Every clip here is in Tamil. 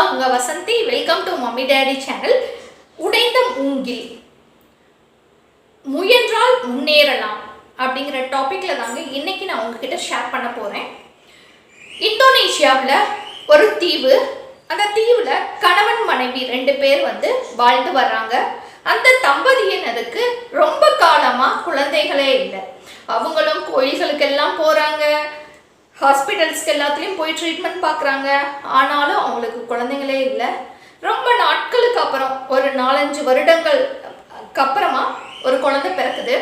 நான் உங்கள் Vasanthi. Welcome to mummy daddy channel. உடைந்த மூங்கில் முயன்றால் முன்னேறலாம் அப்படிங்கிற டாப்பிக்கில் தாங்க இன்னைக்கு நான் உங்ககிட்ட ஷேர் பண்ண போகிறேன். இந்தோனேஷியாவில் ஒரு தீவு. அந்த தீவில் கணவன் மனைவி 2 பேர் வாழ்ந்து வர்றாங்க. அந்த தம்பதியினருக்கு ரொம்ப காலமாக குழந்தைகளே இல்லை. அவங்களும் கோயில்களுக்கெல்லாம் போகிறாங்க, ஹாஸ்பிட்டல்ஸ்க்கு எல்லாத்துலேயும் போய் ட்ரீட்மெண்ட் பார்க்குறாங்க. ஆனாலும் அவங்களுக்கு குழந்தைங்களே இல்லை. ரொம்ப நாட்களுக்கு அப்புறம் ஒரு 4-5 வருடங்களுக்கு அப்புறமா ஒரு குழந்தை பிறக்குது.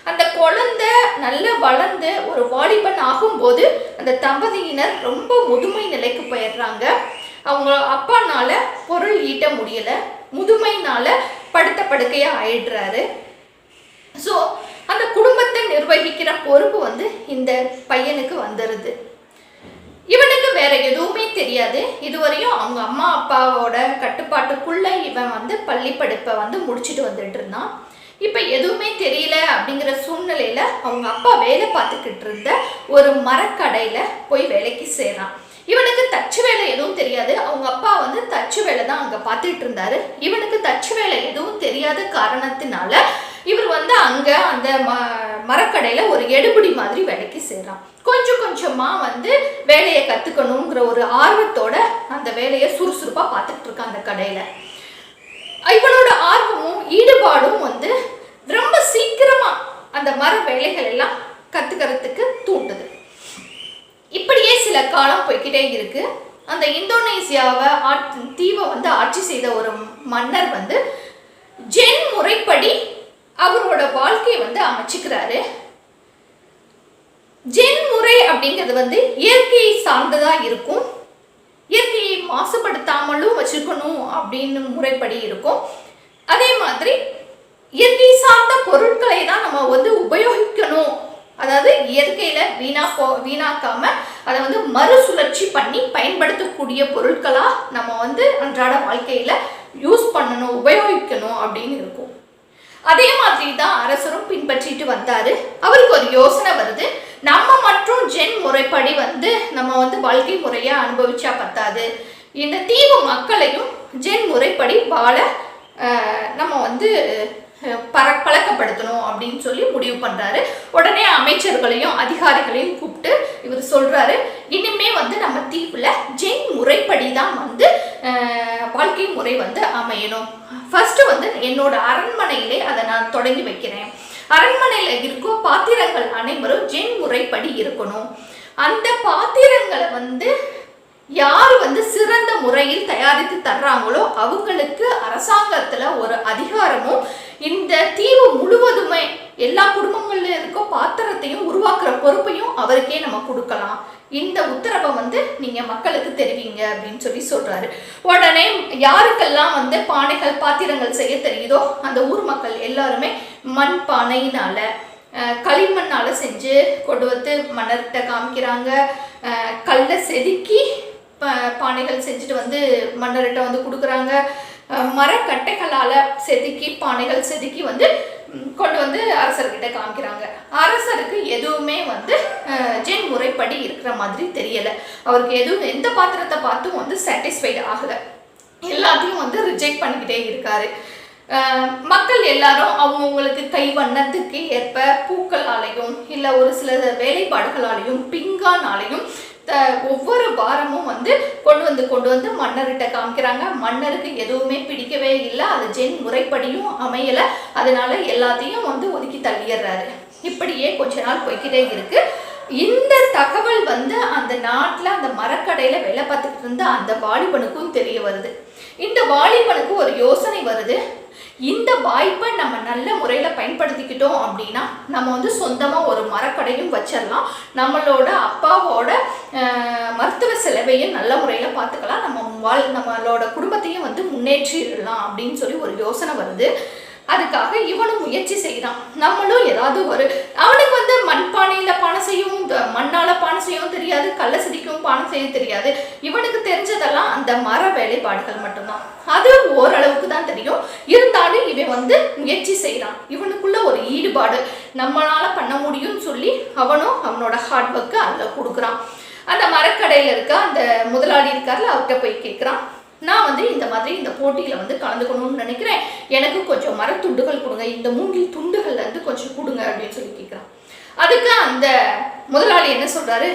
அந்த குழந்தை நல்லா வளர்ந்து ஒரு வாலிபன் ஆகும்போது அந்த தம்பதியினர் ரொம்ப முதுமை நிலைக்கு போயிடுறாங்க. அவங்க அப்பானால பொருள் ஈட்ட முடியலை, முதுமைனால படுத்த படுக்கையாக ஆயிடுறாரு. ஸோ அந்த குடும்பத்தை நிர்வகிக்கிற பொறுப்பு இந்த பையனுக்கு வந்துடுது. இவனுக்கு வேற எதுவுமே தெரியாது. இதுவரையும் அவங்க அம்மா அப்பாவோட கட்டுப்பாட்டுக்குள்ள இவன் பள்ளி படிப்பை முடிச்சுட்டு வந்துட்டு இருந்தான். இப்போ எதுவுமே தெரியல அப்படிங்கிற சூழ்நிலையில அவங்க அப்பா வேலை பார்த்துக்கிட்டு இருந்த ஒரு மரக்கடையில் போய் வேலைக்கு சேர்றான். இவனுக்கு தச்சு வேலை எதுவும் தெரியாது. அவங்க அப்பா தச்சு வேலை தான் அங்கே பார்த்துட்டு இருந்தாரு. இவனுக்கு தச்சு வேலை எதுவும் தெரியாத காரணத்தினால இவர் அங்கே அந்த மரக்கடையில் ஒரு எடுபிடி மாதிரி வேலைக்கு சேர்றான். கொஞ்சம் கொஞ்சமாக வேலையை கற்றுக்கணுங்கிற ஒரு ஆர்வத்தோட அந்த வேலையை சுறுசுறுப்பாக பார்த்துட்டு இருக்கான் அந்த கடையில். இவனோட ஆர்வமும் ஈடுபாடும் ரொம்ப சீக்கிரமாக அந்த மர வேலைகள் எல்லாம் கற்றுக்கிறதுக்கு தூண்டுது. இப்படியே சில காலம் போய்கிட்டே இருக்கு. அந்த இந்தோனேசியாவை தீவை ஆட்சி செய்த ஒரு மன்னர் ஜென் முறைப்படி அவரோட வாழ்க்கையை அமைச்சுக்கிறாரு. ஜென் முறை அப்படிங்கிறது இயற்கையை சார்ந்ததா இருக்கும். இயற்கையை மாசுபடுத்தாமலும் வச்சுக்கணும் அப்படின்னு முறைப்படி இருக்கும். அதே மாதிரி இயற்கை சார்ந்த பொருட்களை தான் நம்ம உபயோகிக்கணும். அதாவது இயற்கையில வீணாக்காம அதை மறுசுழற்சி பண்ணி பயன்படுத்தக்கூடிய பொருட்களா நம்ம அன்றாட வாழ்க்கையில யூஸ் பண்ணணும், உபயோகிக்கணும் அப்படின்னு இருக்கும். அதே மாதிரி தான் அரசரும் பின்பற்றிட்டு வந்தாரு. அவருக்கு ஒரு யோசனை வருது, நம்ம மற்றும் ஜென் முறைப்படி நம்ம வாழ்க்கை முறையா அனுபவிச்சா பத்தாது, இந்த தீவு மக்களையும் ஜென் முறைப்படி வாழ நம்ம பழக்கப்படுத்தணும் அப்படின்னு சொல்லி முடிவு பண்றாரு. உடனே அமைச்சர்களையும் அதிகாரிகளையும் கூப்பிட்டு இவர் சொல்றாரு, இனிமே நம்ம தீவுல ஜென் முறைப்படி தான் வாழ்க்கை முறை அமையணும். ஃபர்ஸ்ட் என்னோட அரண்மனையிலே அதை நான் தொடங்கி வைக்கிறேன். அரண்மனையில இருக்கும் பாத்திரங்கள் அனைவரும் ஜென் முறைப்படி இருக்கணும். அந்த பாத்திரங்களை யார் சிறந்த முறையில் தயாரித்து தர்றாங்களோ அவங்களுக்கு அரசாங்கத்துல ஒரு அதிகாரமும் இந்த தீவு முழுவதுமே எல்லா குடும்பங்கள்ல இருக்க பாத்திரத்தையும் உருவாக்குற பொறுப்பையும் அவருக்கே நம்ம கொடுக்கலாம். இந்த உத்தரவை நீங்க மக்களுக்கு தெரிவிங்க அப்படின்னு சொல்லி சொல்றாரு. உடனே யாருக்கெல்லாம் பானைகள் பாத்திரங்கள் செய்ய தெரியுதோ அந்த ஊர் மக்கள் எல்லாருமே மண் பானையினால களிமண்ணால செஞ்சு கொண்டு மன்னர்கிட்ட காமிக்கிறாங்க. கல்லை செதுக்கி பானைகள் செஞ்சுட்டு மன்னர்கிட்ட கொடுக்குறாங்க. மரக்கட்டைகளால் செதுக்கி பானைகள் செதுக்கி கொண்டு அரசர்கிட்ட காமிக்கிறாங்க. அரசருக்கு எதுவுமே ஜென் முறைப்படி இருக்கிற மாதிரி தெரியலை. அவருக்கு எதுவும் எந்த பாத்திரத்தை பார்த்தும் சாட்டிஸ்ஃபைடு ஆகலை. எல்லாத்தையும் ரிஜெக்ட் பண்ணிக்கிட்டே இருக்காரு. மக்கள் எல்லாரும் அவங்கவுங்களுக்கு கை வண்ணத்துக்கு ஏற்ப பூக்களாலையும் இல்லை ஒரு சில வேலைப்பாடுகளாலையும் பிங்கானாலையும் ஒவ்வொரு வாரமும் கொண்டு மன்னர்கிட்ட காமிக்கிறாங்க. மன்னருக்கு எதுவுமே பிடிக்கவே இல்லை. அது ஜென் முறைப்படியும் அமையலை. அதனால எல்லாத்தையும் ஒதுக்கி தள்ளிடுறாரு. இப்படியே கொஞ்ச நாள் போய்கிட்டே இருக்கு. இந்த தகவல் அந்த நாட்டில் அந்த மரக்கடையில் வேலை பார்த்துக்கிட்டு இருந்த அந்த வாலிபனுக்கும் தெரிய வருது. இந்த வாலிபனுக்கு ஒரு யோசனை வருது, இந்த வாய்ப்பை நம்ம நல்ல முறையில் பயன்படுத்திக்கிட்டோம் அப்படின்னா நம்ம சொந்தமாக ஒரு மரக்கடையும் வச்சிடலாம், நம்மளோட அப்பாவோட மருத்துவ செலவையும் நல்ல முறையில் பார்த்துக்கலாம், நம்மளோட குடும்பத்தையும் முன்னேற்றிடலாம் அப்படின்னு சொல்லி ஒரு யோசனை வருது. அதுக்காக இவனும் முயற்சி செய்கிறான். நம்மளும் ஏதாவது அவனுக்கு மண்பானையில் பானை செய்யவும் மண்ணால் பானை செய்யவும் தெரியாது, கல்லை செடிக்கவும் பானை செய்ய தெரியாது. இவனுக்கு தெரிஞ்சதெல்லாம் அந்த மர வேலைப்பாடுகள் மட்டும்தான். அது ஓரளவுக்கு தான் தெரியும். இருந்தாலும் இவன் முயற்சி செய்கிறான். இவனுக்குள்ள ஒரு ஈடுபாடு, நம்மளால பண்ண முடியும்னு சொல்லி அவனும் அவனோட ஹார்ட் ஒர்க்கை அதில் கொடுக்குறான். அந்த மரக்கடையில் இருக்க அந்த முதலாளி இருக்கார்ல அவர்கிட்ட போய் கேட்குறான், நான் வந்து இந்த மாதிரி இந்த போட்டியில் வந்து கலந்துக்கணும்னு நினைக்கிறேன், எனக்கு கொஞ்சம் மரத்துண்டுகள் கொடுங்க, இந்த மூங்கில் துண்டுகள்ல இருந்து கொஞ்சம் கொடுங்க அப்படின்னு சொல்லி கேட்குறான். அதுக்கு அந்த முதலாளி என்ன சொல்றாரு,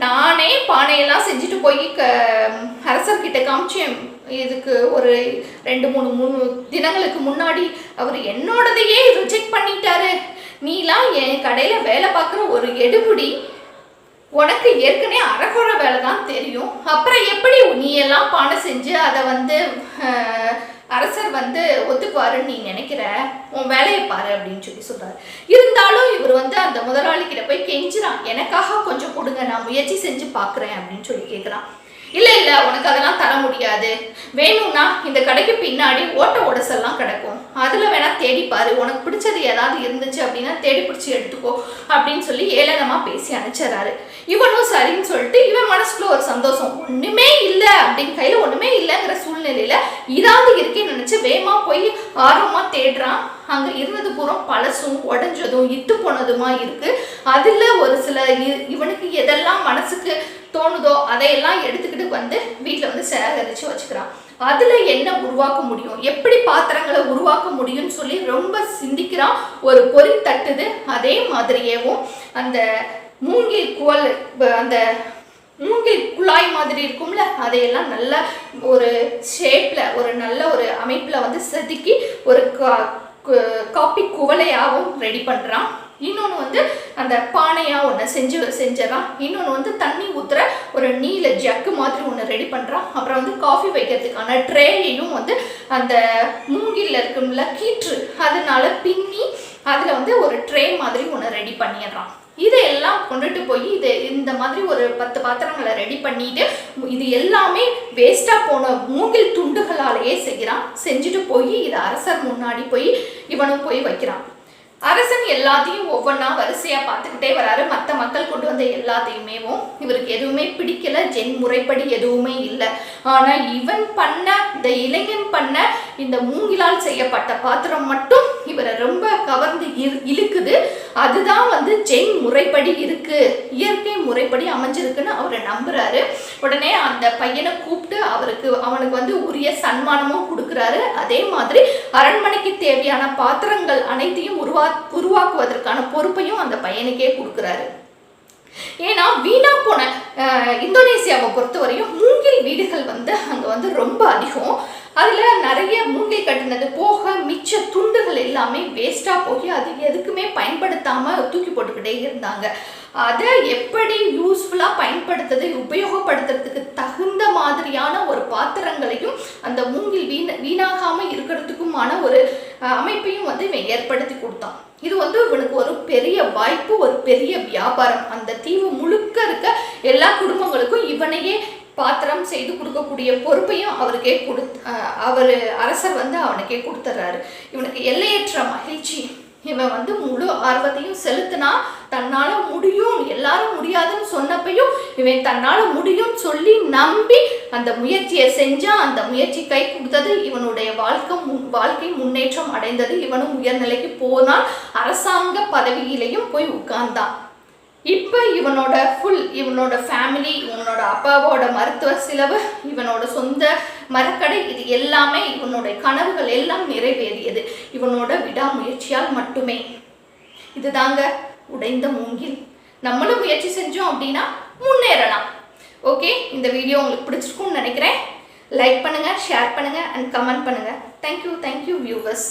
நானே பானையெல்லாம் செஞ்சுட்டு போய் அரசர்கிட்ட காமிச்சேன். இதுக்கு ஒரு 2-3 தினங்களுக்கு முன்னாடி அவர் என்னோடதையே ரிஜெக்ட் பண்ணிட்டாரு. நீலாம் என் கடையில் வேலை பார்க்குற ஒரு எடுபுடி, உனக்கு ஏற்கனவே அரகுற வேலை தான் தெரியும், அப்புறம் எப்படி நீ எல்லாம் பானை செஞ்சு அதை வந்து அரசர் வந்து ஒத்துக்குவாருன்னு நீ நினைக்கிற, உன் வேலையை பாரு அப்படின்னு சொல்லி சொல்றாரு. இருந்தாலும் இவர் வந்து அந்த முதலாளிகிட்ட போய் கெஞ்சுறான், எனக்காக கொஞ்சம் கொடுங்க, நான் முயற்சி செஞ்சு பார்க்குறேன் அப்படின்னு சொல்லி கேட்குறான். இல்லை இல்லை, உனக்கு அதெல்லாம் தர முடியாது, வேணும்னா இந்த கடைக்கு பின்னாடி ஓட்ட உடசெல்லாம் கிடக்கும், அதில் வேணா தேடிப்பாரு, உனக்கு பிடிச்சது ஏதாவது இருந்துச்சு அப்படின்னா தேடி பிடிச்சி எடுத்துக்கோ அப்படின்னு சொல்லி ஏளனமாக பேசி அனுப்பிச்சிடறாரு. இவனும் சரின்னு சொல்லிட்டு இவன் மனசுக்குள்ள ஒரு சந்தோஷம், ஒன்றுமே இல்லை அப்படின்னு, கையில் ஒன்றுமே இல்லைங்கிற சூழ்நிலையில் இதாவது இருக்கேன்னு நினச்சி வேகமா போய் ஆர்வமாக தேடுறான். அங்கே இருந்தது பூரா பழசும் உடஞ்சதும் இத்து போனதுமா இருக்கு. அதில் ஒரு சில இவனுக்கு எதெல்லாம் மனசுக்கு தோணுதோ அதையெல்லாம் எடுத்துக்கிட்டு வந்து வீட்டில் வந்து சேகரித்து வச்சுக்கிறான். அதில் என்ன உருவாக்க முடியும், எப்படி பாத்திரங்களை உருவாக்க முடியும்னு சொல்லி ரொம்ப சிந்திக்கிறான். ஒரு பொறி தட்டுது. அதே மாதிரியேவும் அந்த மூங்கில் குவல், அந்த மூங்கில் குழாய் மாதிரி இருக்கும்ல, அதையெல்லாம் நல்ல ஒரு ஷேப்பில், ஒரு நல்ல ஒரு அமைப்பில் வந்து செதுக்கி ஒரு காப்பி குவலையாகவும் ரெடி பண்ணுறான். இன்னொன்று வந்து அந்த பானையாக ஒன்று செஞ்சிடறான். இன்னொன்று வந்து தண்ணி ஊற்றுற ஒரு நீல ஜக்கு மாதிரி ஒன்று ரெடி பண்ணுறான். அப்புறம் வந்து காஃபி வைக்கிறதுக்கான ட்ரேயையும் வந்து அந்த மூங்கில் இருக்கும்ல கீற்று, அதனால பின்னி அதில் வந்து ஒரு ட்ரே மாதிரி ஒன்று ரெடி பண்ணிடுறான். இதையெல்லாம் கொண்டுட்டு போய் இந்த மாதிரி ஒரு 10 பாத்திரங்களை ரெடி பண்ணிட்டு, இது எல்லாமே வேஸ்ட்டாக போன மூங்கில் துண்டுகளாலேயே செய்கிறான். செஞ்சுட்டு போய் இதை அரசர் முன்னாடி போய் இவனும் போய் வைக்கிறான். அரசன் எல்லாத்தையும் ஒவ்வொன்றா வரிசையாக பார்த்துக்கிட்டே வராரு. மற்ற மக்கள் கொண்டு வந்த எல்லாத்தையுமேவும் இவருக்கு எதுவுமே பிடிக்கல, ஜென் முறைப்படி எதுவுமே இல்லை. ஆனால் இவன் பண்ண, இந்த இளைஞன் பண்ண இந்த மூங்கிலால் செய்யப்பட்ட பாத்திரம் மட்டும் இவரை ரொம்ப கவர்ந்து இழுக்குது. அதுதான் வந்து ஜென் முறைப்படி இருக்கு, இயற்கை முறைப்படி அமைஞ்சிருக்குன்னு அவரை நம்புறாரு. உடனே அந்த பையனை கூப்பிட்டு அவனுக்கு வந்து உரிய சன்மானமும் கொடுக்குறாரு. அதே மாதிரி அரண்மனைக்கு தேவையான பாத்திரங்கள் அனைத்தையும் உருவாக்குவதற்கான பொறுப்பையும் அந்த பையனுக்கே கொடுக்குறாரு. ஏன்னா வீணா போன இந்தோனேசியாவை பொறுத்தவரையும் மூங்கில் வீடுகள் வந்து அங்கே வந்து ரொம்ப அதிகம். அதில் நிறைய மூங்கில் கட்டினது போக மிச்ச துண்டுகள் எல்லாமே வேஸ்ட்டாக போய் அது எதுக்குமே பயன்படுத்தாமல் தூக்கி போட்டுக்கிட்டே இருந்தாங்க. அதை எப்படி யூஸ்ஃபுல்லாக உபயோகப்படுத்துறதுக்கு தகுந்த மாதிரியான ஒரு பாத்திரங்களையும் அந்த மூங்கில் வீணாகாமல் இருக்கிறதுக்குமான ஒரு அமைப்பையும் வந்து இவன் ஏற்படுத்தி கொடுத்தான். இது வந்து இவனுக்கு ஒரு பெரிய வாய்ப்பு, ஒரு பெரிய வியாபாரம். அந்த தீவு முழுக்க இருக்க எல்லா குடும்பங்களுக்கும் இவனையே பாத்திரம் செய்து கொடுக்கக்கூடிய பொறுப்பையும் அவருக்கே அரசர் வந்து அவனுக்கே கொடுத்துட்றாரு. இவனுக்கு எல்லையற்ற மகிழ்ச்சி. இவன் வந்து முழு ஆர்வத்தையும் செலுத்தினா தன்னால் முடியும், எல்லாரும் முடியாதுன்னு சொன்னப்பையும் இவன் தன்னால் முடியும் சொல்லி நம்பி அந்த முயற்சியை செஞ்சான். அந்த முயற்சி கை கொடுத்தது. இவனுடைய வாழ்க்கை முன்னேற்றம் அடைந்தது. இவனும் உயர்நிலைக்கு போனால் அரசாங்க பதவியிலையும் போய் உட்கார்ந்தான். இப்போ இவனோட ஃபேமிலி, இவனோட அப்பாவோட மருத்துவ செலவு, இவனோட சொந்த மரக்கடை, இது எல்லாமே இவனுடைய கனவுகள் எல்லாம் நிறைவேறியது இவனோட விடாமுயற்சியால் மட்டுமே. இதுதாங்க உடைந்த மூங்கில். நம்மளும் முயற்சி செஞ்சோம் அப்படின்னா முன்னேறலாம். ஓகே, இந்த வீடியோ உங்களுக்கு பிடிச்சிருக்கும்னு நினைக்கிறேன். லைக் பண்ணுங்கள், ஷேர் பண்ணுங்கள் அண்ட் கமெண்ட் பண்ணுங்கள். Thank you viewers.